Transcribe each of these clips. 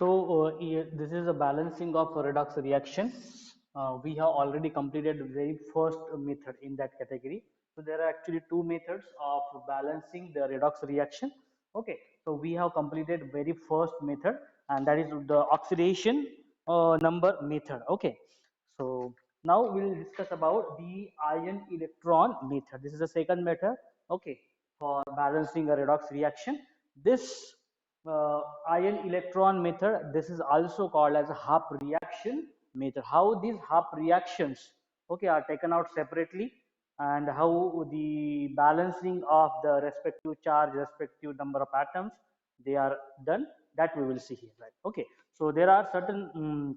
This is a balancing of a redox reaction. We have already completed the very first method in that category. So there are actually two methods of balancing the redox reaction. Okay, so we have completed very first method, and that is the oxidation number method. Okay, so now we'll discuss about the ion electron method. This is the second method. Okay, for balancing a redox reaction. This ion electron method, this is also called as a Hop reaction method. How these Hop reactions, okay, are taken out separately, and how the balancing of the respective charge, respective number of atoms, they are done, that we will see here, right? Okay, so there are certain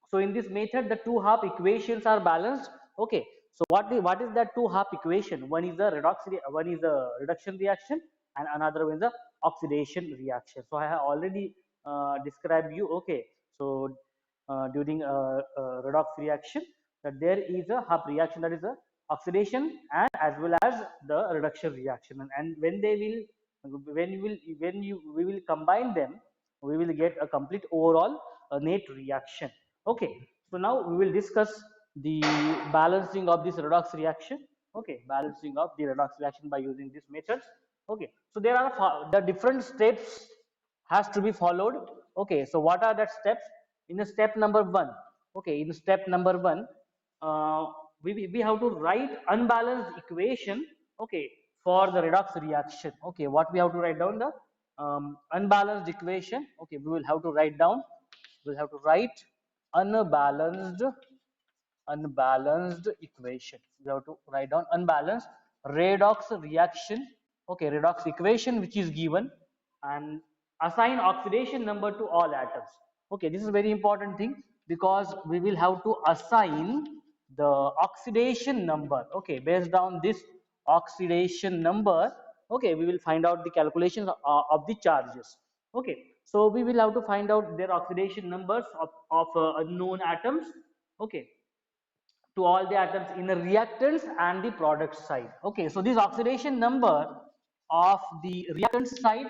so in this method the two half equations are balanced. Okay, so what is that two half equation? One is the one is the reduction reaction, and another one is the oxidation reaction. So I have already described you. Okay, so during redox reaction, that there is a half reaction, that is the oxidation and as well as the reduction reaction, and when they will when you we will combine them, we will get a complete overall net reaction. Okay, so now we will discuss the balancing of this redox reaction. Okay, balancing of the redox reaction by using these methods. Okay, so there are the different steps has to be followed. Okay, so what are that steps? In the step number one, okay, in step number one, we have to write unbalanced equation. Okay, for the redox reaction. Okay, what we have to write down? The unbalanced equation. Okay, we will have to write down, we'll have to write unbalanced equation. We have to write down unbalanced redox reaction. Okay, redox equation which is given, and assign oxidation number to all atoms. Okay, this is a very important thing, because we will have to assign the oxidation number. Okay, based on this oxidation number, okay, we will find out the calculations of the charges. Okay, so we will have to find out their oxidation numbers of unknown atoms. Okay, to all the atoms in the reactants and the product side. Okay, so this oxidation number of the reactant side,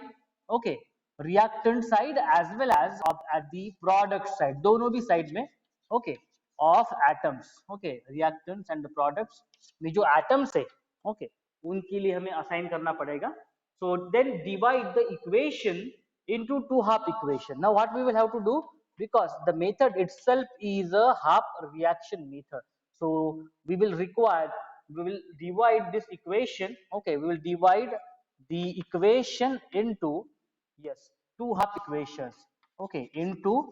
okay, reactant side as well as of at the product side, दोनों भी sides में, okay, of atoms. Okay, reactants and the products में जो atoms है, okay, उनके लिए हमें assign करना पड़ेगा. So then divide the equation into two half equation. Now what we will have to do, because the method itself is a half reaction method, so we will require, we will divide this equation. Okay, we will divide the equation into, yes, two half equations. Okay, into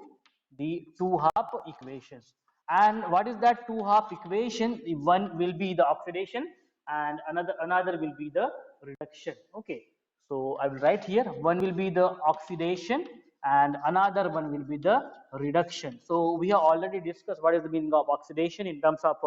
the two half equations. And what is that two half equation? One will be the oxidation and another will be the reduction. Okay, so I will write here, one will be the oxidation and another one will be the reduction. So we have already discussed what is the meaning of oxidation in terms of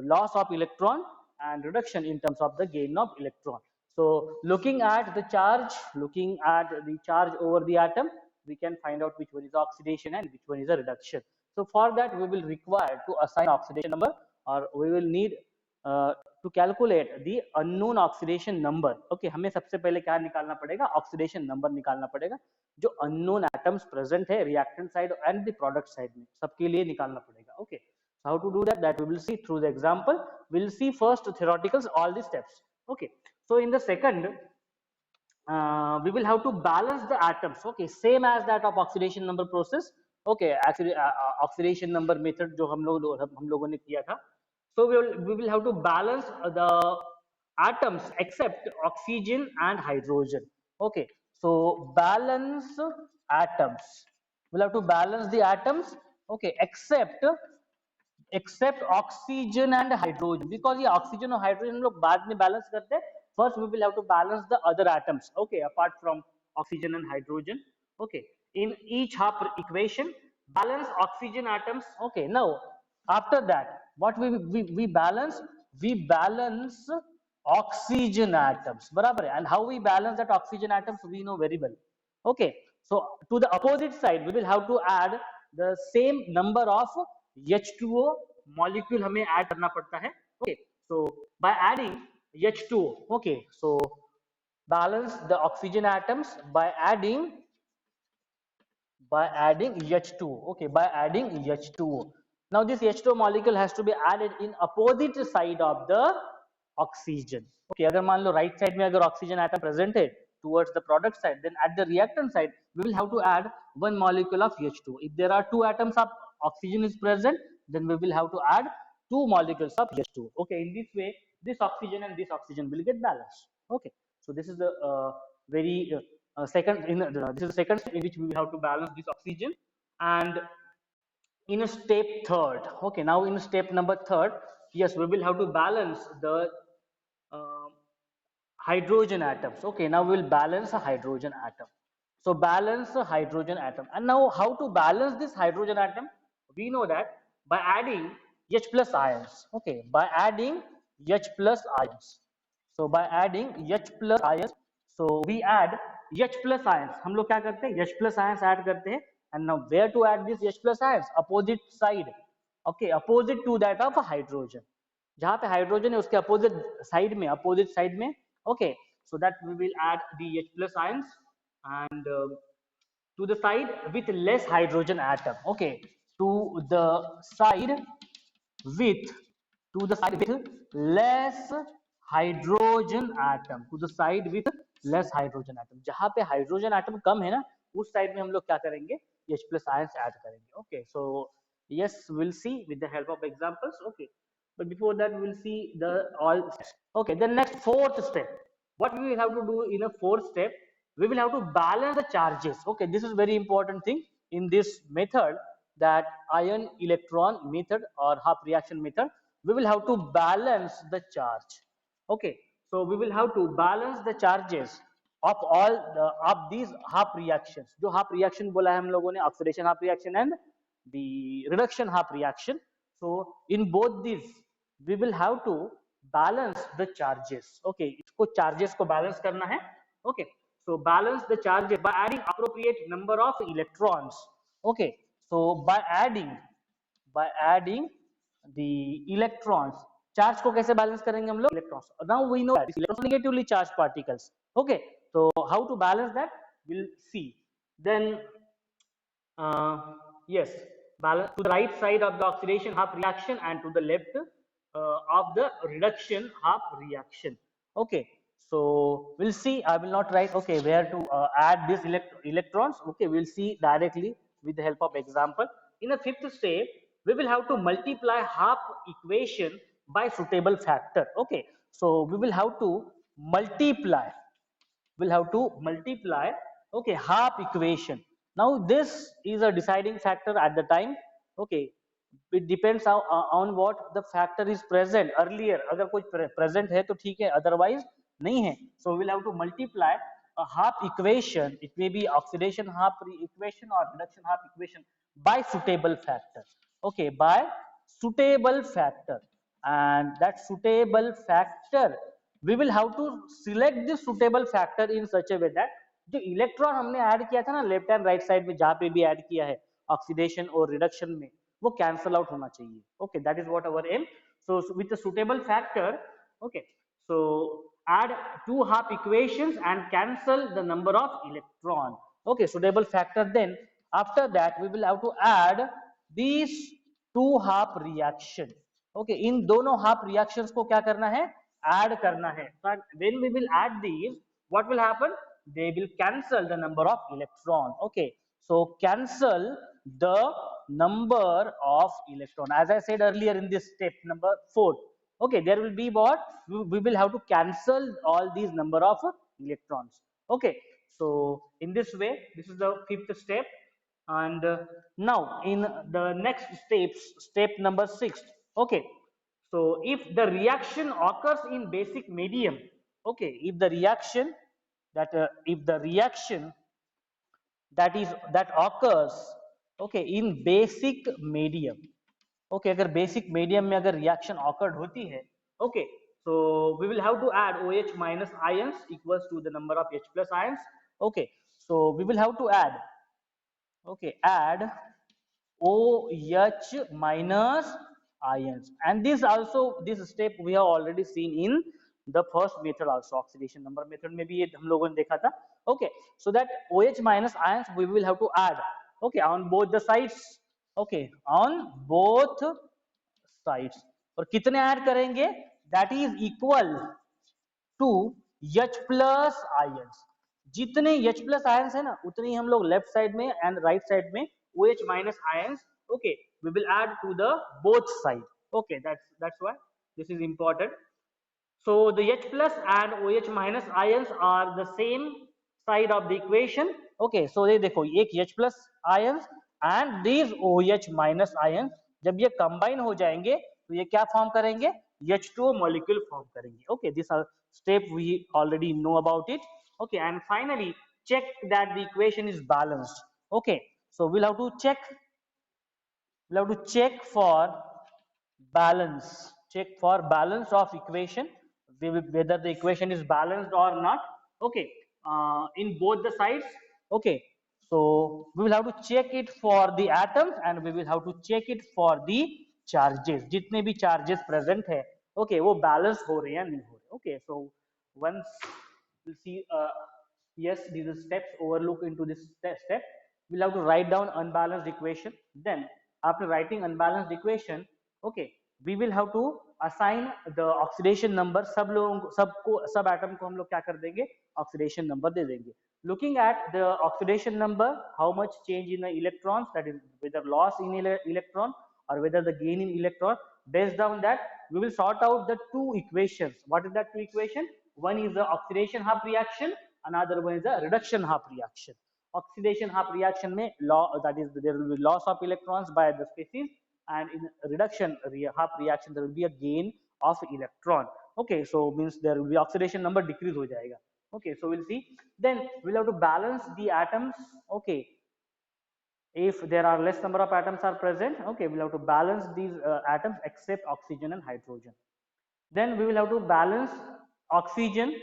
loss of electron, and reduction in terms of the gain of electron. So looking at the charge, looking at the charge over the atom, we can find out which one is oxidation and which one is a reduction. So for that we will require to assign oxidation number, or we will need to calculate the unknown oxidation number. Okay, हमें सबसे पहले क्या निकालना पड़ेगा? Oxidation number निकालना पड़ेगा, जो unknown atoms present है reactant side and the product side में, सबके लिए निकालना पड़ेगा. Okay, so how to do that? That we will see through the example. We'll see first theoreticals all the steps. Okay, so in the second, we will have to balance the atoms. Okay, same as that of oxidation number process. Okay, actually oxidation number method जो हम लोगों ने किया था. So we will have to balance the atoms except oxygen and hydrogen. Okay, so balance atoms. We'll have to balance the atoms. Okay, except oxygen and hydrogen, because ये oxygen और hydrogen हम लोग बाद में balance करते हैं. First we will have to balance the other atoms. Okay, apart from oxygen and hydrogen. Okay, in each half equation balance oxygen atoms. Okay, now after that what we balance, we balance oxygen atoms, बराबर है. And how we balance that oxygen atoms we know very well. Okay, so to the opposite side we will have to add the same number of H2O molecule हमें add करना पड़ता है. Okay, so by adding H2O, okay, so balance the oxygen atoms by adding by adding H2O. Okay, by adding H2O. Now this H2O molecule has to be added in opposite side of the oxygen. Okay, अगर मान लो right side में अगर oxygen atom present है towards the product side, then at the reactant side we will have to add one molecule of H2O. If there are two atoms of oxygen is present, then we will have to add two molecules of H2O. Okay, in this way, this oxygen and this oxygen will get balanced. Okay, so this is the very second in this is the second step in which we will have to balance this oxygen. And in a step third, okay, now in step number third, yes, we will have to balance the uh, hydrogen atoms. Okay, now we will balance a hydrogen atom. So balance a hydrogen atom. And now how to balance this hydrogen atom? We know that by adding H plus ions. Okay, by adding H plus ions. So by adding H plus ions, so we add H plus ions. हम लोग क्या करते हैं? H plus ions add करते हैं. And now where to add this H plus ions? Opposite side. Okay, opposite to that of hydrogen. जहाँ पे hydrogen है उसके अपोजिट साइड में okay, so that we will add the H plus ions and to the side with less hydrogen atom. Okay, to the side with less hydrogen atom, to the side with less hydrogen atom. जहाँ पे hydrogen atom कम है ना उस side में हम लोग क्या करेंगे H plus ions add करेंगे. Okay, so yes, we'll see with the help of examples. Okay, but before that we will see the all steps. Okay, the next fourth step, what we will have to do in a fourth step, we will have to balance the charges. Okay, this is very important thing in this method, that ion electron method or half reaction method. We will have to balance the charge. Okay, so we will have to balance the charges of all of these half reactions. जो half reaction बोला है हम लोगों ने, oxidation half reaction and the reduction half reaction. So in both these we will have to balance the charges. Okay, इसको charges को balance करना है. Okay, so balance the charges by adding appropriate number of electrons. Okay, so by adding the electrons, charge को कैसे balance करेंगे हम लोग? Electrons. Now we know that electrons are negatively charged particles. Okay, so how to balance that? We'll see. Then yes, balance to the right side of the oxidation half reaction and to the left of the reduction half reaction. Okay, so we'll see. I will not write okay where to add these electrons. Okay, we'll see directly with the help of example. In the fifth step, we will have to multiply half equation by suitable factor. Okay, so we will have to multiply. We'll have to multiply. Okay, half equation. Now this is a deciding factor at the time. Okay, it depends on what the factor is present earlier. अगर कोई present है तो ठीक है, otherwise नहीं है. So we'll have to multiply a half equation. It may be oxidation half equation or reduction half equation by suitable factor. Okay, by suitable factor, and that suitable factor we will have to select the suitable factor in such a way that जो electron हमने add किया था ना left and right side में जहां पे भी add किया है ऑक्सीडेशन और रिडक्शन में, वो कैंसल आउट होना चाहिए. Okay, that is what our aim. So with the suitable factor, okay, so add two half equations and cancel the number of electron. Okay, suitable factor. Then after that we will have to add these two half reaction. Okay, इन दोनों half reactions को क्या करना है? Add करना है. So when we will add these, what will happen? They will cancel the number of electron. Okay, so cancel the number of electron. As I said earlier in this step number 4. Okay, there will be what? We will have to cancel all these number of electrons. Okay, so in this way, this is the fifth step. And now in the next steps, step number 6. Okay, so if the reaction occurs in basic medium, okay, if the reaction that occurs, okay, in basic medium, okay, अगर basic medium में अगर reaction occurred होती है, okay, so we will have to add OH minus ions equals to the number of H plus ions. Okay, so we will have to add, okay, add OH minus ions, and this step we have already seen in the first method also, oxidation number method में भी ये हम लोगों ने देखा था. Okay, so that OH minus ions we will have to add okay, on both the sides, okay, on both sides. और कितने ऐड करेंगे, that is equal to H plus ions. जितने H प्लस आयंस है ना, उतने ही हम लोग लेफ्ट साइड में एंड राइट साइड में OH minus ions, okay, we will add to the both side. Okay, that's why this is important. So the H plus and OH minus ions are the same side of the equation. Okay, so ये देखो, एक H plus ions and these OH minus ions जब ये combine हो जाएंगे तो ये क्या form करेंगे, H2O molecule form करेंगे. Okay, this step we already know about it. Okay, and finally check that the equation is balanced. Okay, so we'll have to check, for balance, check for balance of equation, whether the equation is balanced or not. Okay, in both the sides. Okay, so we will have to check it for the atoms and we will have to check it for the charges. जितने भी charges present है, okay, वो balance हो रहे हैं या नहीं हो रहे. Okay, so once we'll see, yes, these steps overlook into this step. We'll have to write down unbalanced equation. Then after writing unbalanced equation, okay, we will have to assign the oxidation number. सब लोगों को, सबको, सब atom को हम लोग क्या कर देंगे, ऑक्सीडेशन नंबर दे देंगे. Looking at the oxidation number, how much change in the electrons, that is whether loss in electron or whether the gain in electron, based on that we will sort out the two equations. What is that two equation? One is the oxidation half reaction, another one is the reduction half reaction. Oxidation half reaction में that is there will be loss of electrons by the species, and in reduction half reaction there will be a gain of electron. Okay, so means there will be oxidation number decrease हो जाएगा. Okay, so we'll see. Then we'll have to balance the atoms. Okay, if there are less number of atoms are present, okay, we'll have to balance these atoms except oxygen and hydrogen. Then we will have to balance oxygen.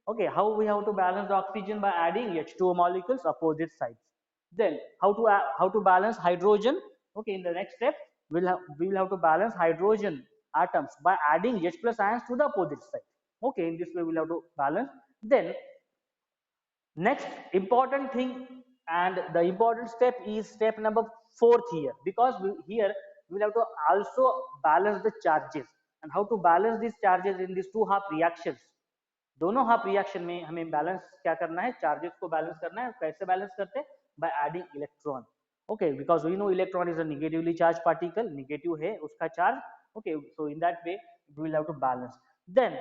Okay, how we have to balance the oxygen? By adding H2O molecules opposite sides. Then how to balance hydrogen? Okay, in the next step we will have to balance hydrogen atoms by adding H plus ions to the opposite side. Okay, in this way we will have to balance. Then next important thing, and the important step is step number 4th here, because here we will have to also balance the charges. And how to balance these charges in these two half reactions? दोनों half reaction में हमें balance क्या करना है, charges को balance करना है. कैसे बैलेंस करते हैं? By adding electron. Okay, because we know electron is a negatively charge particle, negative है उसका charge. Okay, so in that way we will have to balance. Then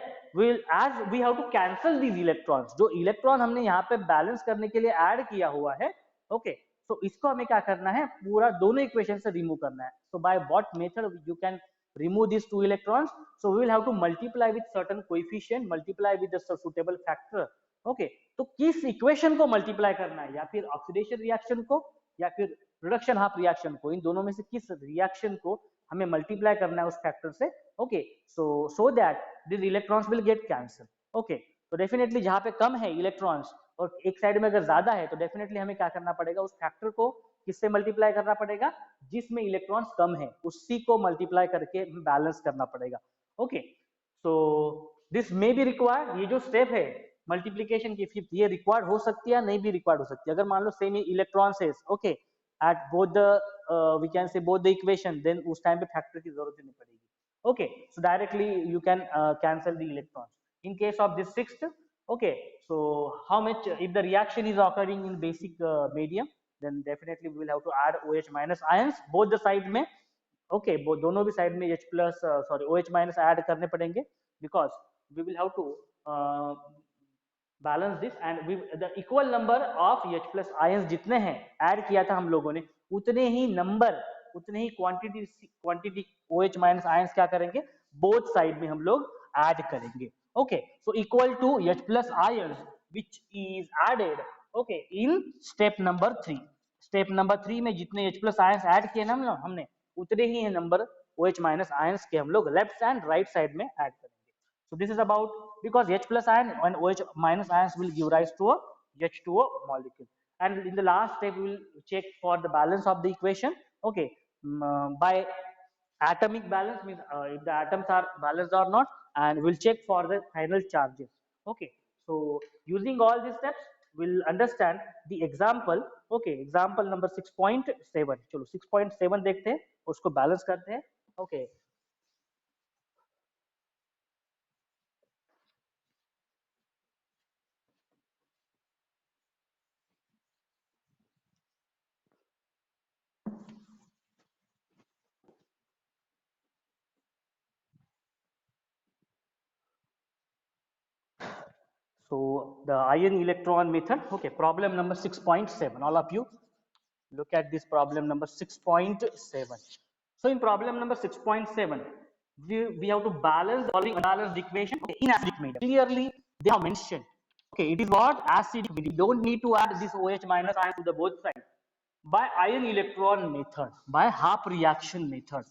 as we have to cancel these electrons, जो electron हमने यहाँ पे balance करने के लिए add किया हुआ है, ओके, तो इसको हमें क्या करना है, पूरा दोनों इक्वेशन से रिमूव करना है. So by what method you can remove these two electrons? So we will have to multiply with certain coefficient, multiply with the suitable factor. Okay, तो किस इक्वेशन को मल्टीप्लाई करना है, या फिर ऑक्सीडेशन रिएक्शन को या फिर रिडक्शन हाफ रिएक्शन को, इन दोनों में से किस रिएक्शन को हमें मल्टीप्लाई करना है उस फैक्टर से. Okay, so that this electrons will get cancel. Okay, तो डेफिनेटली जहां पे कम है इलेक्ट्रॉन्स और एक साइड में अगर ज्यादा है, तो डेफिनेटली हमें क्या करना पड़ेगा, उस फैक्टर को किससे मल्टीप्लाई करना पड़ेगा, जिसमें इलेक्ट्रॉन्स कम है उसी को मल्टीप्लाई करके बैलेंस करना पड़ेगा. Okay, so this may be required. ये जो स्टेप है मल्टीप्लीकेशन की, फिफ्थ, ये रिक्वायर्ड हो सकती है या नहीं भी रिक्वायर्ड हो सकती है. अगर मान लो सेम इलेक्ट्रॉन्स है, okay, at both the we can say both the equation, then उस टाइम पे फैक्टर की जरूरत ही नहीं पड़ेगी. Okay, so directly you can cancel the electrons. In case of this sixth, okay, so how much, if the reaction is occurring in basic medium, then definitely we will have to add OH minus ions both the side में. Okay, दोनों भी side में H plus OH minus add करने पड़ेंगे, because we will have to balance this, and the equal number of H plus ions जितने हैं add किया था हम लोगों ने, उतने ही नंबर, उतने ही क्वांटिटी OH minus ions क्या करेंगे, बोथ साइड में हम लोग ऐड करेंगे. Okay, so equal to H plus ions which is added, okay, in step number 3. Step number 3 में जितने H plus ions ऐड किए ना हमने, उतने ही नंबर OH minus ions के हम लोग लेफ्ट एंड राइट साइड में ऐड करेंगे. So this is about, because H plus ion and OH minus ions will give rise to a H2O molecule. And in the last step we will check for the balance of the equation. Okay, by atomic balance, means if the atoms are balanced or not, and we'll check for the final charges. Okay, so using all these steps we'll understand the example. Okay, example number 6.7. चलो 6.7 देखते हैं, उसको balance करते हैं. Okay. So the ion electron method. Okay, problem number 6.7. All of you look at this problem number 6.7. So in problem number 6.7, we have to balance the following unbalanced equation in acidic medium. Clearly, they have mentioned. Okay, it is what? Acidic medium. You don't need to add this OH minus ion to the both sides. By ion electron method, by half reaction method.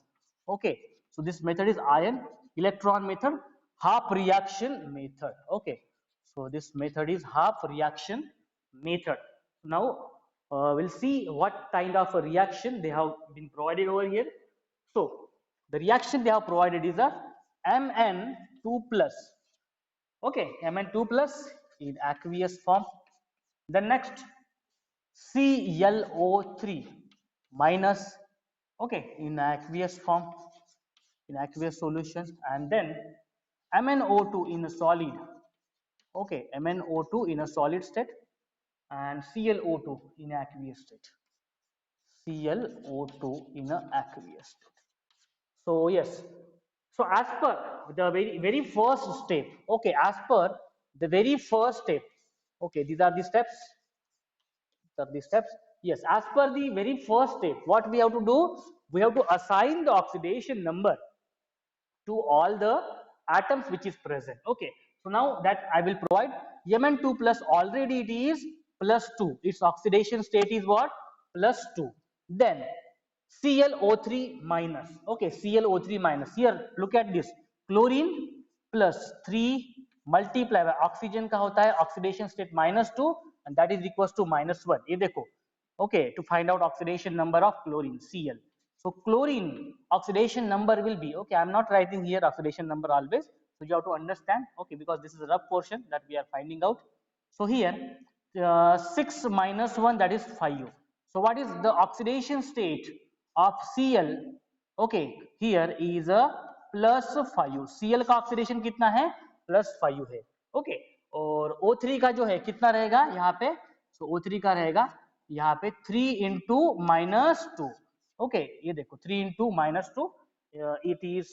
Okay, so this method is ion electron method, half reaction method. Okay, so this method is half reaction method. Now we'll see what kind of a reaction they have been provided over here. So the reaction they have provided is a Mn2 plus. Okay, Mn2 plus in aqueous form. The next ClO3 minus, okay, in aqueous form, in aqueous solutions, and then MnO2 in a solid, okay, MnO2 in a solid state, and ClO2 in aqueous state, ClO2 in a aqueous state. So yes, so as per the very first step, okay, as per the very first step, okay, these are the steps. The steps. Yes, as per the very first step, what we have to do, we have to assign the oxidation number to all the atoms which is present. Okay, so now that I will provide Mn2 plus, already it is plus 2, its oxidation state is what? Plus 2. Then ClO3 minus, okay, ClO3 minus, here look at this, chlorine plus 3 multiply by oxygen का होता है oxidation state minus 2 and that is equals to minus 1. ये देखो, okay, to find out oxidation number of chlorine, Cl. So chlorine oxidation number will be, okay, I am not writing here oxidation number always, so you have to understand, okay, because this is a rough portion that we are finding out. So here 6 minus 1, that is 5. So what is the oxidation state of Cl? Okay, here is a plus 5. Cl का oxidation कितना है? Plus 5 है. Okay, और O3 का जो है कितना रहेगा यहाँ पे? So O3 का रहेगा यहाँ पे 3 into minus 2. ओके, ये देखो 3 into minus 2, it is,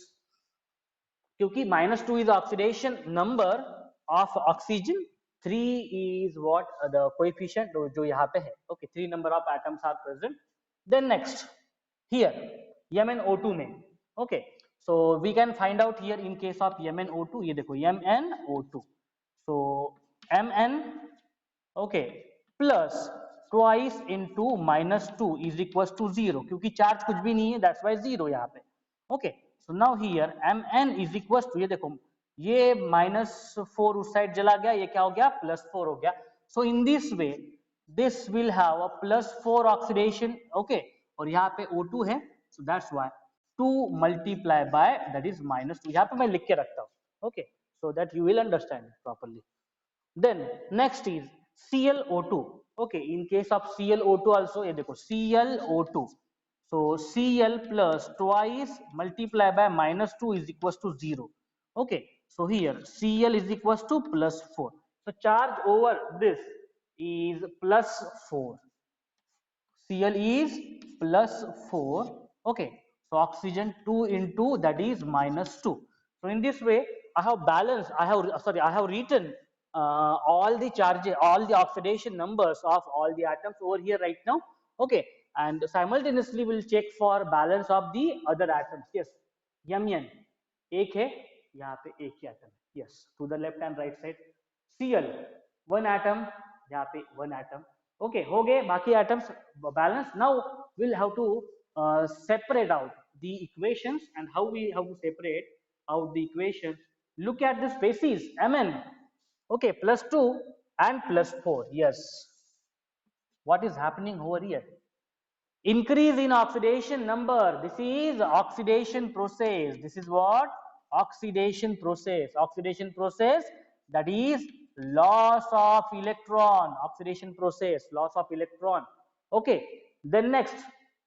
क्योंकि minus 2 is oxidation number of oxygen, 3 is what the coefficient जो यहाँ पे है. Okay, 3 number of atoms are present. Then next here MnO2 में, okay, so we can find out here in case of MnO2, ये देखो MnO2, so Mn, okay, plus twice into minus 2 is equals to 0, क्योंकि charge कुछ भी नहीं है, that's why 0 यहाँ पे. Okay, so now here Mn is equals to, ये देखो ये -4 उस साइड चला गया, ये क्या हो गया +4 हो गया. So in this way this will have a +4 oxidation. Okay, और यहाँ पे O2 है, so that's why 2 multiply by that is -2. यहाँ पे मैं लिख के रखता हूँ. Okay, so that you will understand properly. Then next is ClO2. Okay, in case of ClO2 also, ये देखो ClO2, so Cl plus twice multiply by -2 is equals to 0. Okay, so here Cl is equals to +4. So charge over this is +4. Cl is +4. Okay, so oxygen 2 into that is -2. So in this way I have balanced, I have written all the charges, all the oxidation numbers of all the atoms over here right now. Okay, and simultaneously we'll check for balance of the other atoms. Yes, Mn एक है, यहाँ पे एक ही atom. Yes, to the left and right side. Cl 1 atom, यहाँ पे 1 atom. Okay, हो गए बाकी atoms balance. Now we'll have to separate out the equations, and how we have to separate out the equations. Look at the species Mn. Okay, +2 and +4. Yes, what is happening over here? Increase in oxidation number. This is oxidation process. This is what? Oxidation process. Oxidation process, that is loss of electron, oxidation process, loss of electron. Okay, then next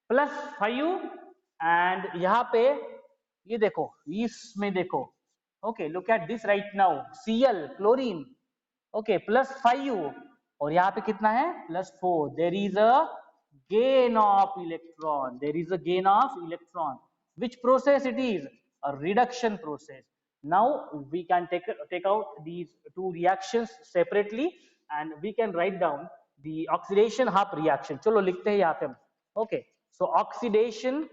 +5 and यहाँ पे ये देखो इसमें देखो, okay, look at this right now, Cl chlorine, okay, +5 और यहाँ पे कितना है +4, there is a gain of electron, there is a gain of electron. Which process it is? A reduction process. Now we can take out these two reactions separately and we can write down the oxidation half reaction. चलो लिखते हैं यहाँ पे हम. Okay, so oxidation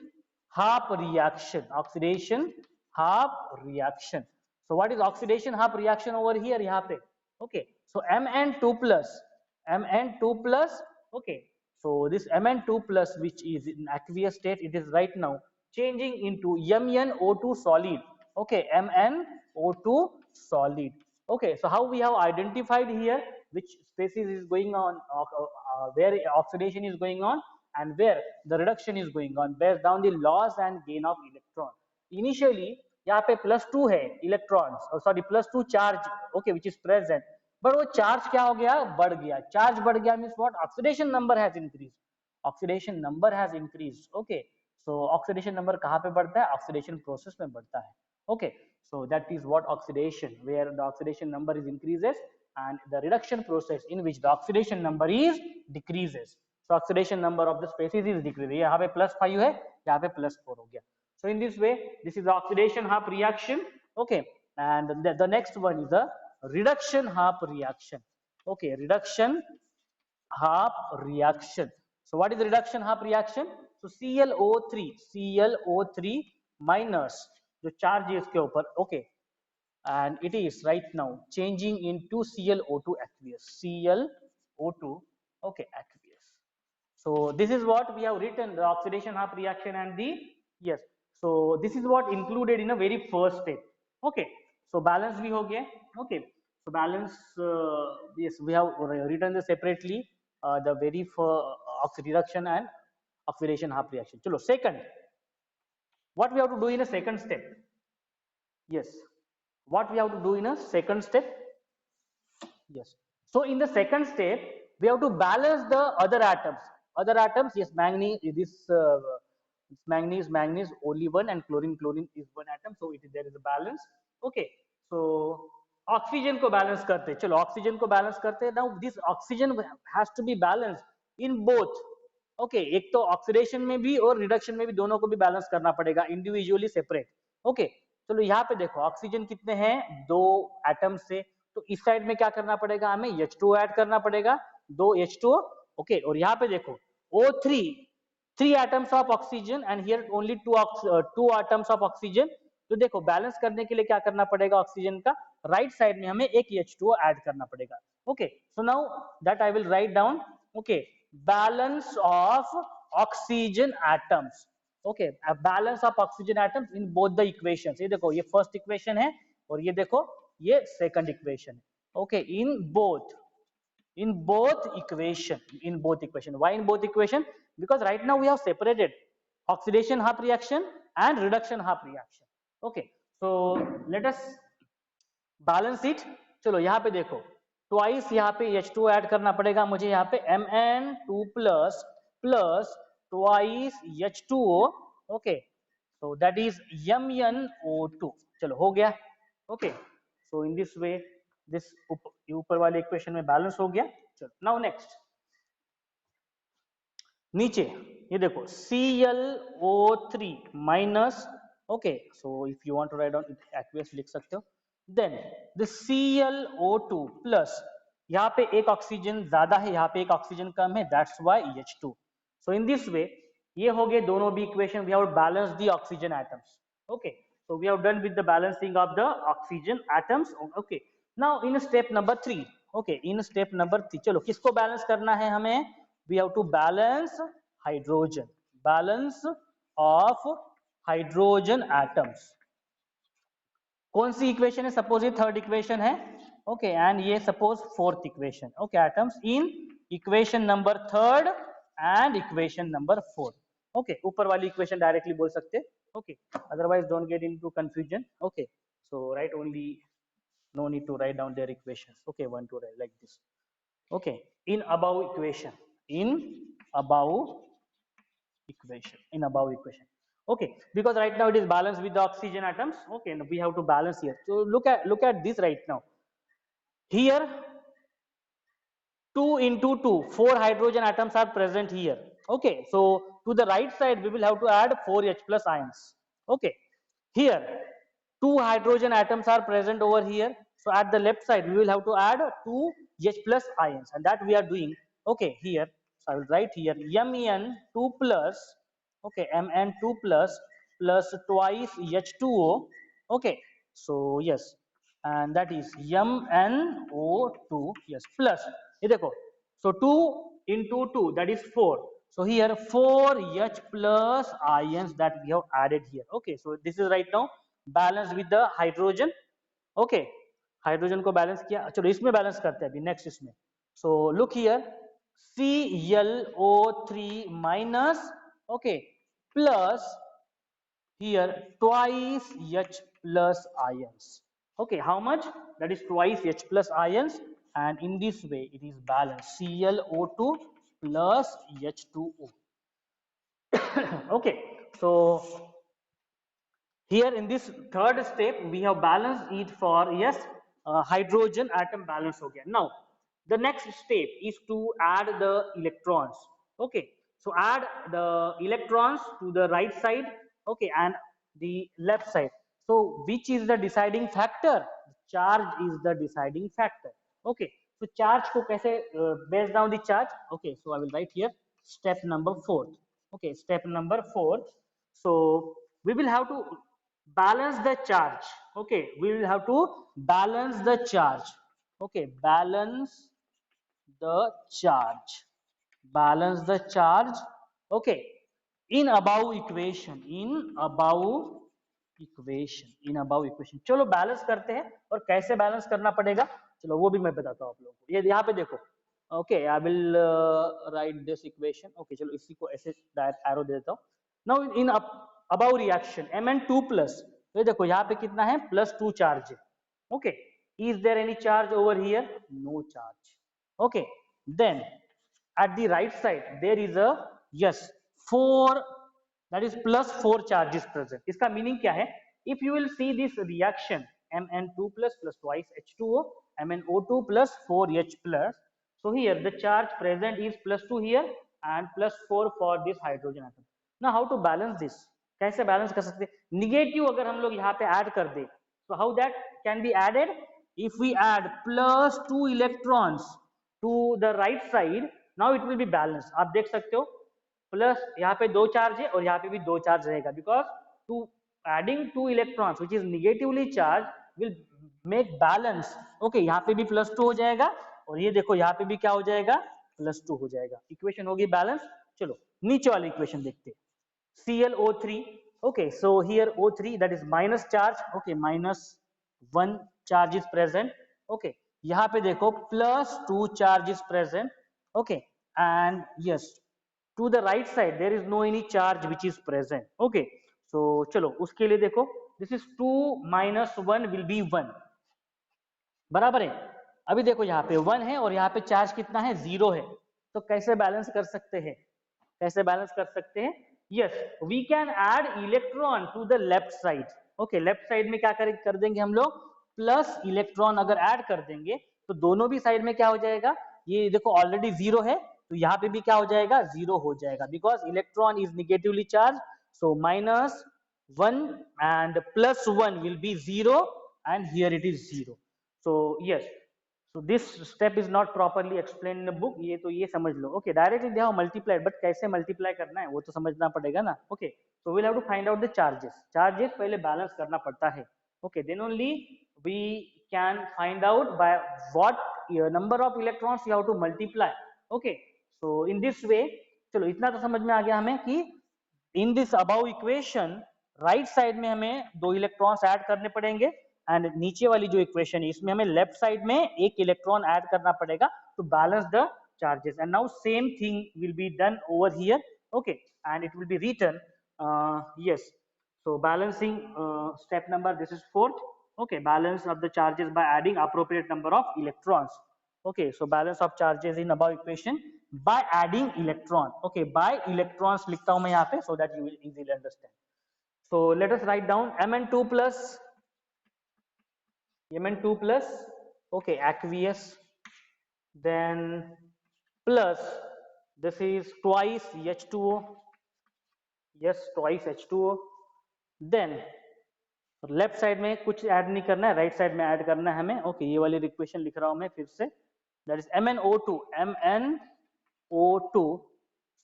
half reaction, oxidation half reaction. So what is oxidation half reaction over here यहाँ पे? Okay, so Mn2 plus, Mn2 plus, okay, so this Mn2 plus which is in aqueous state, it is right now changing into MnO2 solid. Okay, MnO2 solid. Okay, so how we have identified here which species is going on, where oxidation is going on and where the reduction is going on based on the loss and gain of electron. Initially यहाँ पे +2 है electrons, sorry +2 charge, okay, which is present, but वो charge क्या हो गया, बढ़ गया. Charge बढ़ गया means what? Oxidation number has increased. Oxidation number has increased. Okay, so oxidation number कहाँ पे बढ़ता है? Oxidation process में बढ़ता है. Okay, so that is what oxidation, where the oxidation number is increases and the reduction process in which the oxidation number is decreases. So oxidation number of the species is decreasing. यहाँ पे +5 है, यहाँ पे +4 हो गया. So in this way, this is the oxidation half reaction. Okay, and the next one is the reduction half reaction. Okay, reduction half reaction. So what is the reduction half reaction? So ClO3 minus जो charge है इसके ऊपर, okay, and it is right now changing into ClO2 aqueous, ClO2, okay, aqueous. So this is what we have written, the oxidation half reaction and the, yes, so this is what included in a very first step. Okay, so balance bhi ho gaya. Okay, so balance, yes, we have written this separately, the very first reduction and oxidation half reaction. Chalo, second, what we have to do in a second step? Yes, what we have to do in a second step? Yes, so in the second step we have to balance the other atoms. Other atoms, yes, manganese, this manganese only one, and chlorine is one atom, so there is a balance. Okay, so oxygen को balance करते हैं. चलो oxygen को balance करते हैं. Now this oxygen has to be balanced in both. Okay, एक तो oxidation में भी और रिडक्शन में भी, दोनों को भी बैलेंस करना पड़ेगा इंडिविजुअली सेपरेट. ओके, चलो यहाँ पे देखो ऑक्सीजन कितने हैं, 2 एटम से, तो इस साइड में क्या करना पड़ेगा, हमें H2O ऐड करना पड़ेगा, 2 H2O. ओके, और यहाँ पे देखो O3, 3 atoms of oxygen and here only 2 atoms of oxygen. तो देखो बैलेंस करने के लिए क्या करना पड़ेगा, ऑक्सीजन का राइट साइड में हमें एक H2O ऐड करना पड़ेगा. Okay, so now that I will write down. Okay, balance of oxygen atoms. Okay, a balance of oxygen atoms in both the equations. ये देखो ये first equation है और ये देखो ये second equation है. Okay, in both equation. Why in both equation? Because right now we have separated oxidation half reaction and reduction half reaction. Okay, so let us balance it. चलो यहाँ पे देखो ट्वाइस यहाँ पे H2O ऐड करना पड़ेगा मुझे, यहाँ पे Mn2 plus twice H2O. Okay, so that is MnO2. चलो हो गया. Okay, so in this way this ऊपर वाले इक्वेशन में बैलेंस हो गया. चलो नाउ नेक्स्ट, नीचे ये देखो ClO3 minus. Okay, so if you want to write down aqueous लिख सकते हो. देन द ClO2 प्लस, यहाँ पे एक ऑक्सीजन ज्यादा है, यहाँ पे एक ऑक्सीजन कम है, that's why H2. So in this way ये हो गए दोनों भी equation, we have balance the oxygen atoms. Okay, so we have done with the balancing of the oxygen atoms. Okay, now in step number 3. Okay, in step number 3 चलो किसको balance करना है हमें, we have to balance hydrogen, balance of hydrogen atoms. कौन सी equation है, suppose ये third equation है. ओके, एंड ये suppose fourth equation. Okay, atoms in equation number third and equation number 4. Okay, ऊपर वाली इक्वेशन डायरेक्टली बोल सकते. Okay, otherwise don't get into confusion. Okay, so right only no need to write down their equations. Okay, one to write like this. Okay, in above equation, in above in above equation. Okay, because right now it is balanced with the oxygen atoms. Okay, and we have to balance here. So look at this right now. Here 2 into 2, 4 hydrogen atoms are present here. Okay, so to the right side we will have to add 4 H plus ions. Okay, here 2 hydrogen atoms are present over here, so at the left side we will have to add 2 H plus ions, and that we are doing. Okay, here, so I will write here Mn2 plus, okay, Mn2 plus twice H2O. Okay, so yes, and that is MnO2, yes, plus ये देखो, so 2 into 2, that is 4. So here 4 H plus ions that we have added here. Okay, so this is right now balanced with the hydrogen. Okay, hydrogen को balance किया, चलो इसमें balance करते हैं अभी next इसमें. So look here, ClO3 minus, okay, plus here twice H plus ions. Okay, how much? That is twice H plus ions, and in this way it is balanced, ClO2 plus H2O. Okay, so here in this third step we have balanced it for, yes, hydrogen atom balance ho gaya. Now the next step is to add the electrons. Okay, so add the electrons to the right side, okay, and the left side. So which is the deciding factor? Charge is the deciding factor. Okay, so charge ko kaise base down the charge. Okay, so I will write here step number 4. Okay, step number 4. So we will have to balance the charge. Okay, we will have to balance the charge. Okay, balance the charge, balance the charge. Okay, in above equation, in above equation. चलो balance करते हैं, और कैसे balance करना पड़ेगा चलो वो भी मैं बताता हूँ आप लोगों को. ये यहाँ पे देखो. Okay, I will write this equation. Okay, चलो इसी को ऐसे डायरेक्ट एरो दे देता हूँ. Now in above reaction Mn2 plus, ये देखो यहाँ पे कितना है, +2 चार्ज है. Okay, is there any charge over here? No charge. Okay, then at the right side there is a, yes, 4, that is +4 charges present. इसका मीनिंग क्या है? If you will see this reaction Mn2 plus twice H2O, MnO2 plus 4H plus, so here the charge present is +2 here and +4 for this hydrogen atom. Now how to balance this? कैसे balance कर सकते हैं? Negative अगर हम लोग यहाँ पे add कर दे, so how that can be added? If we add +2 electrons to the right side, now it will be balanced. आप देख सकते हो प्लस यहाँ पे 2 चार्ज है और यहाँ पे भी 2 चार्ज रहेगा, because to adding 2 electrons which is negatively charged will make balance. Okay, यहाँ पे भी +2 हो जाएगा और ये देखो यहाँ पे भी क्या हो जाएगा, +2 हो जाएगा. इक्वेशन होगी बैलेंस. चलो नीचे वाली इक्वेशन देखते हैं. ClO3. Okay, so here O3, that is minus charge. Okay, -1 charge is present. Okay, यहाँ पे देखो +2 charge is present. Okay, and yes, to the right side there is no any charge which is present. Okay, so चलो उसके लिए देखो, this is 2 minus 1 will be 1, बराबर है. अभी देखो यहाँ पे 1 है और यहाँ पे चार्ज कितना है, 0 है. तो कैसे बैलेंस कर सकते हैं, कैसे बैलेंस कर सकते हैं? Yes, we can add electron to the left side. Okay, left side में क्या कर देंगे हम लोग, प्लस इलेक्ट्रॉन अगर ऐड कर देंगे तो दोनों भी साइड में क्या हो जाएगा, ये देखो ऑलरेडी 0 है तो यहाँ पे भी क्या हो जाएगा, 0 हो जाएगा, because electron is negatively charge. So -1 and +1 will be 0 and here it is 0. So yes, so this step is not properly explained in the book. ये तो ये समझ लो. Okay, directly they have multiplied, but कैसे multiply करना है वो तो समझना पड़ेगा ना. Okay, so we'll have to find out the charges. Charges पहले balance करना पड़ता है. Okay, then only we can find out by what number of electrons you have to multiply. Okay, so in this way, चलो इतना तो समझ में आ गया हमें कि in this above equation right side में हमें 2 इलेक्ट्रॉन्स ऐड करने पड़ेंगे, एंड नीचे वाली जो इक्वेशन है इसमें हमें लेफ्ट साइड में एक इलेक्ट्रॉन ऐड करना पड़ेगा to balance the charges. And now same thing will be done over here. Okay, and it will be written. Yes, so balancing step number, this is 4th. Okay, balance of the charges by adding appropriate number of electrons. Okay, so balance of charges in above equation by adding electron. Okay, by electrons लिखता हूं मैं यहाँ पे so that you will easily understand. So let us write down Mn2 plus okay aqueous, then plus this is twice H2O. Yes, twice H2O. Then left side में कुछ add नहीं करना है, राइट साइड में ऐड करना है हमें. Okay, ये वाली इक्वेशन लिख रहा हूं मैं फिर से. That is MnO2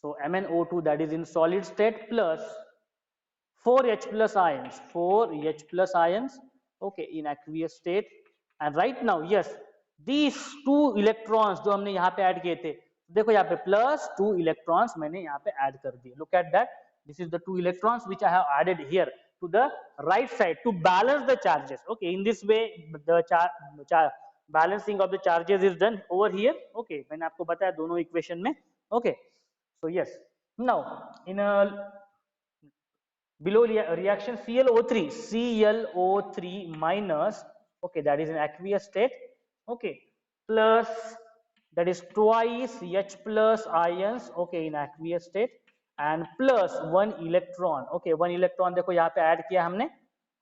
so MnO2 that is in solid state plus 4H plus ions okay in aqueous state. And right now yes, these two electrons जो हमने यहाँ पे ऐड किए थे, देखो यहाँ पे plus 2 electrons मैंने यहाँ पे ऐड कर दिए. look at that, this is the 2 electrons which I have added here to the right side to balance the charges. Okay, in this way the balancing of the charges is done over here. Okay, मैंने आपको बताया दोनों equation में. Okay, so yes, now in a below reaction ClO3 minus, okay, that is in aqueous state, okay, plus that is twice H plus ions, okay, in aqueous state, and plus 1 electron. Okay, 1 electron देखो यहाँ पे add किया हमने.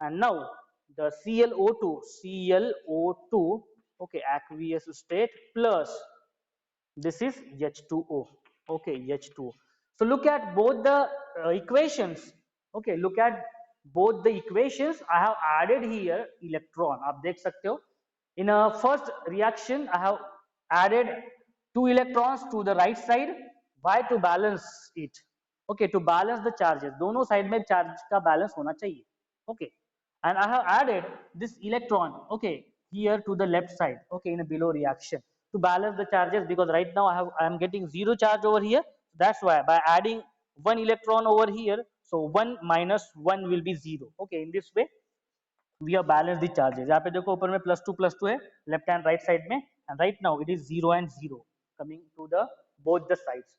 And now the ClO2 okay aqueous state plus this is H2O. Okay, H2O. So look at both the equations. Okay, look at both the equations. I have added here electron. आप देख सकते हो. In a first reaction, I have added 2 electrons to the right side. Why? To balance it. Okay, to balance the charges. दोनों side में charge का balance होना चाहिए. Okay, and I have added this electron. Okay, here to the left side. Okay, in a below reaction to balance the charges, because right now I am getting 0 charge over here. That's why by adding 1 electron over here, so 1 minus 1 will be 0. Okay, in this way we have balanced the charges. यहाँ पे देखो ऊपर में +2 है left and right side में, and right now it is 0 and 0 coming to the both the sides.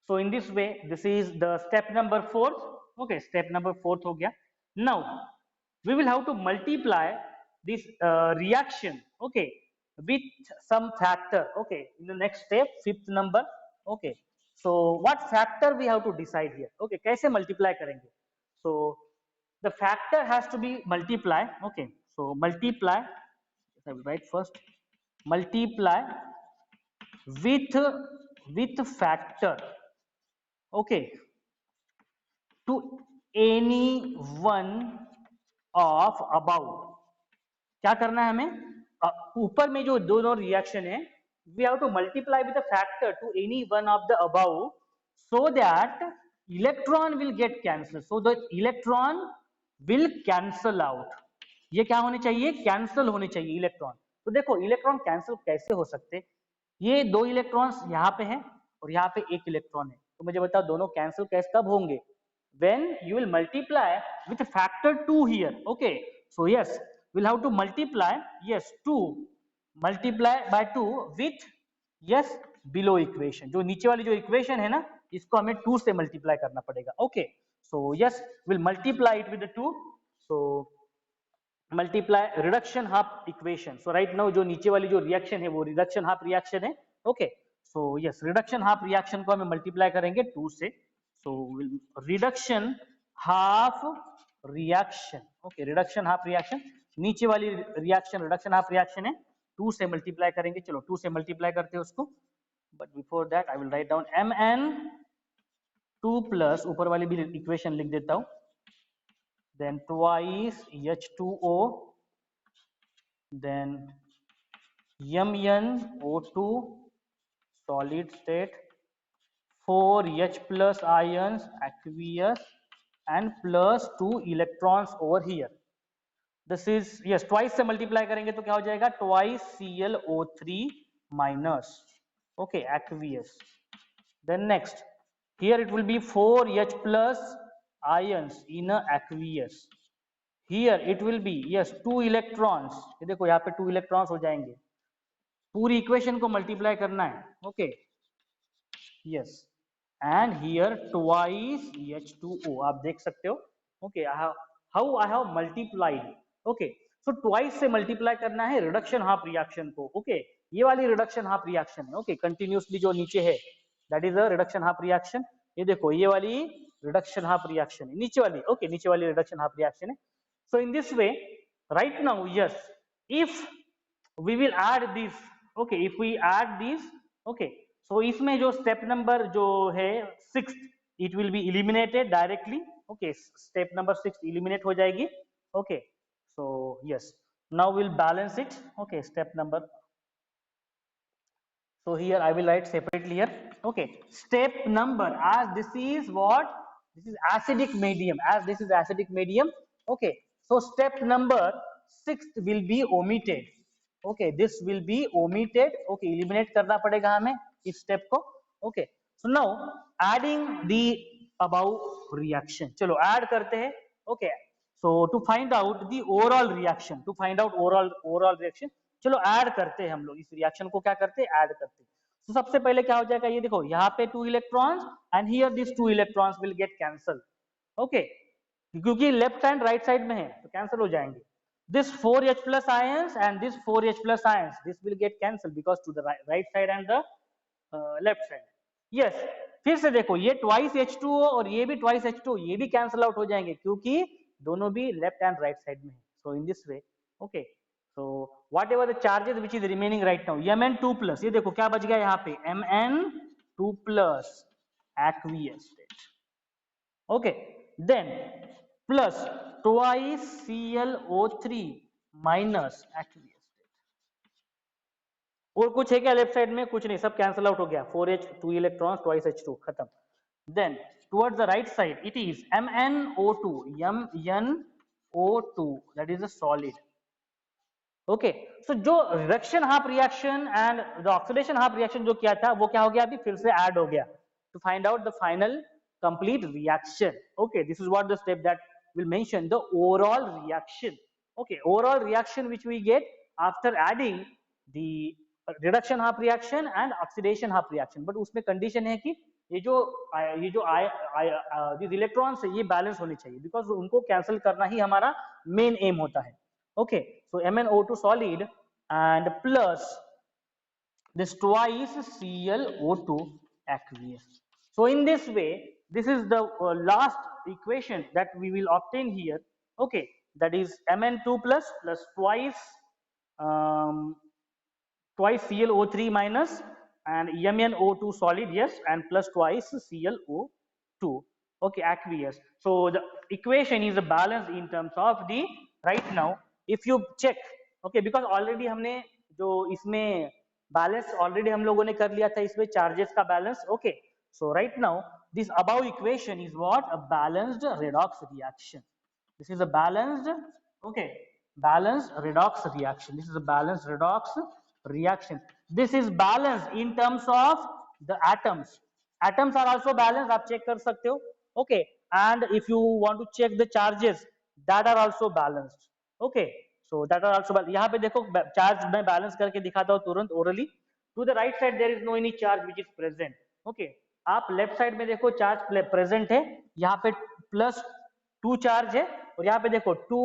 So in this way this is the step number 4. Okay, step number 4 हो गया. Now we will have to multiply this reaction, okay, with some factor. Okay, in the next step, 5th number. Okay, so what factor we have to decide here? Okay, कैसे multiply करेंगे? So the factor has to be multiply. Okay, so multiply, I will write first, multiply with factor, okay, to any one of above. क्या करना है हमें? ऊपर में जो दोनों रिएक्शन है, we have to multiply with a factor to any one of the above so that electron will get cancelled. So the electron will cancel out. ये क्या होने चाहिए? कैंसल होने चाहिए इलेक्ट्रॉन. तो देखो इलेक्ट्रॉन कैंसिल कैसे हो सकते? ये 2 इलेक्ट्रॉन्स यहाँ पे हैं और यहाँ पे 1 इलेक्ट्रॉन है. तो मुझे बताओ दोनों कैंसिल कैसे कब होंगे? When you will multiply with a factor 2 here. Okay, so yes, we'll have to multiply, yes, 2 multiply by 2 with yes below equation. जो नीचे वाली जो इक्वेशन है ना, इसको हमें 2 से मल्टीप्लाई करना पड़ेगा. Okay, so yes, we'll multiply it with the 2. So multiply reduction half equation. So right now जो नीचे वाली जो रिएक्शन है वो रिडक्शन हाफ रिएक्शन है. Okay, so yes, reduction half reaction को हमें मल्टीप्लाई करेंगे 2 से. So reduction half reaction. Okay, reduction half reaction. नीचे वाली रिएक्शन रिडक्शन हाफ रिएक्शन है, 2 से मल्टीप्लाई करेंगे. चलो 2 से मल्टीप्लाई करते हैं उसको. But before that I will write down Mn2 plus ऊपर वाली भी इक्वेशन लिख देता हूं. Then twice H2O, then MnO2 solid state, 4H plus ions aqueous, and plus 2 electrons over here. This is yes, twice से multiply करेंगे तो क्या हो जाएगा? Twice ClO3 minus, okay, aqueous. Then next here it will be 4H plus ions in a aqueous. Here it will be yes 2 electrons. ये देखो यहाँ पे 2 electrons हो जाएंगे. पूरी इक्वेशन को मल्टीप्लाई करना है. Okay, yes, and here twice H2O आप देख सकते हो. Okay, how I have multiplied. Okay, so twice से मल्टीप्लाई करना है रिडक्शन हाफ रिएक्शन को. ओके, ये वाली रिडक्शन हाफ रिएक्शन है. ओके, कंटिन्यूसली जो नीचे है that is a reduction half reaction. ये देखो ये वाली रिडक्शन हाफ रिएक्शन है नीचे वाली. ओके, नीचे वाली रिडक्शन हाफ रिएक्शन है. So in this way right now, yes, if we will add this, okay, if we add this, okay, so इसमें जो step number जो है 6th, it will be eliminated directly. Okay, step number 6 eliminate हो जाएगी. Okay, so yes, now we'll balance it. Okay, step number, so here I will write separately here. Okay, step number, as this is what, this is acidic medium, as this is acidic medium. Okay, so step number 6 will be omitted. Okay, this will be omitted. Okay, eliminate करना पड़ेगा हमें इस step को. Okay, so now adding the above reaction, चलो add करते हैं. Okay, so to find out the overall reaction, to find out overall reaction, चलो add करते हैं हम लोग इस रिएक्शन को. क्या करते हैं, ऐड करते हैं. तो सबसे पहले क्या हो जाएगा, ये देखो यहाँ पे 2 electrons and here this 2 electrons will get cancel. Okay, क्योंकि लेफ्ट एंड राइट साइड में है तो कैंसिल हो जाएंगे. this 4H plus ions and this 4H plus ions, this will get cancelled because to the right side and the left side. yes, फिर से देखो ये twice H2O और ये भी twice H2O, ये भी कैंसिल आउट हो जाएंगे क्योंकि दोनों भी लेफ्ट एंड राइट साइड में है. So in this way, okay, so whatever the charges which is remaining right now, Mn2 plus, ये देखो क्या बच गया यहाँ पे, Mn2 plus aqueous state. Okay, then plus twice ClO3 minus aqueous state. और कुछ है क्या लेफ्ट साइड में, कुछ नहीं, सब कैंसिल आउट हो गया. 4H 2 इलेक्ट्रॉन्स twice H2 खत्म. then towards the right side it is MnO2, MnO2, that is a solid. Okay, so जो reduction half reaction and the oxidation half reaction जो किया था वो क्या हो गया, अभी फिर से ऐड हो गया to find out the final complete reaction. Okay, this is what the step that will mention the overall reaction. Okay, overall reaction which we get after adding the reduction half reaction and oxidation half reaction. But उसमें condition है कि ये जो this electrons है ये balance होने चाहिए, because उनको कैंसिल करना ही हमारा मेन एम होता है. Okay, so MnO2 solid and plus this twice ClO2 aqueous. So in this way, this is the last equation that we will obtain here. Okay, that is Mn2 plus twice ClO3 minus and MnO2 solid, yes, and plus twice ClO2, okay, aqueous. So the equation is a balance in terms of the, right now if you check, okay, because already हमने जो इसमें balance already हम लोगों ने कर लिया था इसमें चार्जेस का balance. Okay, so right now this about equation is what, a balanced redox reaction. This is a balanced, okay, balanced redox reaction. This is a balanced redox reaction. This is balanced in terms of the atoms. Atoms are also balanced, आप check कर सकते हो. Okay, and if you want to check the charges, that are also balanced. Okay, so that are also balanced. यहाँ पे देखो charge मैं balance करके दिखाता हूँ तुरंत orally. To the right side there is no any charge which is present. Okay, आप left side में देखो चार्ज प्रेजेंट है, यहाँ पे +2 चार्ज है और यहाँ पे देखो 2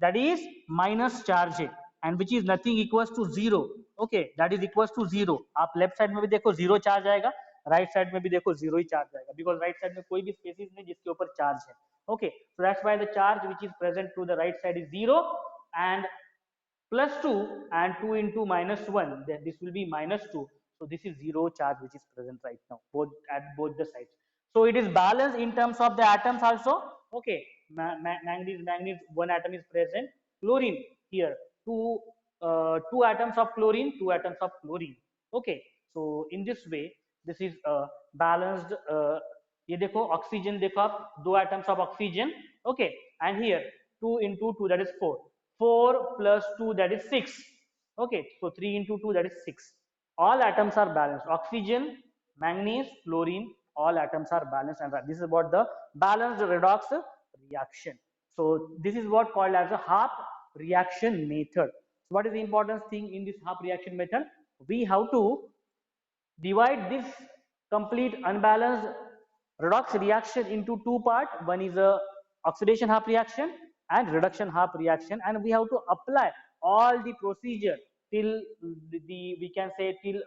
that is माइनस चार्ज है and which is nothing equals to 0. okay, that is equals to 0. आप लेफ्ट साइड में भी देखो 0 चार्ज आएगा, राइट साइड में भी देखो 0 ही चार्ज आएगा, बिकॉज राइट साइड में कोई भी स्पेसिस नहीं जिसके ऊपर चार्ज है. okay, so that's why the charge which is present to the right side is 0 and +2 and 2 into -1, then this will be -2. so this is 0 charge which is present right now at both the sides. so it is balanced in terms of the atoms also. okay, manganese one atom is present, chlorine here two atoms of chlorine, 2 atoms of chlorine. okay, so in this way this is a balanced ये देखो oxygen देखो आप 2 atoms of oxygen. okay, and here 2 into 2 that is 4 plus 2 that is 6. okay, so 3 into 2 that is 6. all atoms are balanced, oxygen, manganese, chlorine, all atoms are balanced, and this is what the balanced redox reaction. so this is what called as a half reaction method. So what is the important thing in this half reaction method? We have to divide this complete unbalanced redox reaction into 2 parts. One is a oxidation half reaction and reduction half reaction, and we have to apply all the procedure till we can say till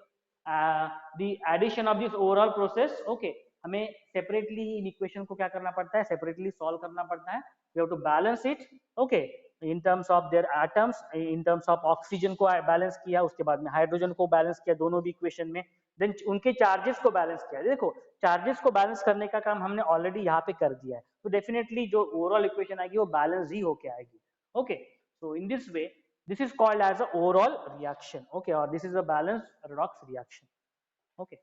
the addition of this overall process. Okay, हमें separately इन equation को क्या करना पड़ता है, separately solve करना पड़ता है. We have to balance it. Okay, in terms of their atoms, in terms of oxygen को balance किया, उसके बाद में hydrogen को balance किया दोनों भी equation में, then उनके charges को balance किया. देखो चार्जेस को बैलेंस करने का काम हमने ऑलरेडी यहाँ पे कर दिया है, तो डेफिनेटली जो ओवरऑल इक्वेशन आएगी वो बैलेंस ही होके आएगी. Okay, so in this way this is called as a overall reaction. Okay, or this is a balanced redox reaction. Okay.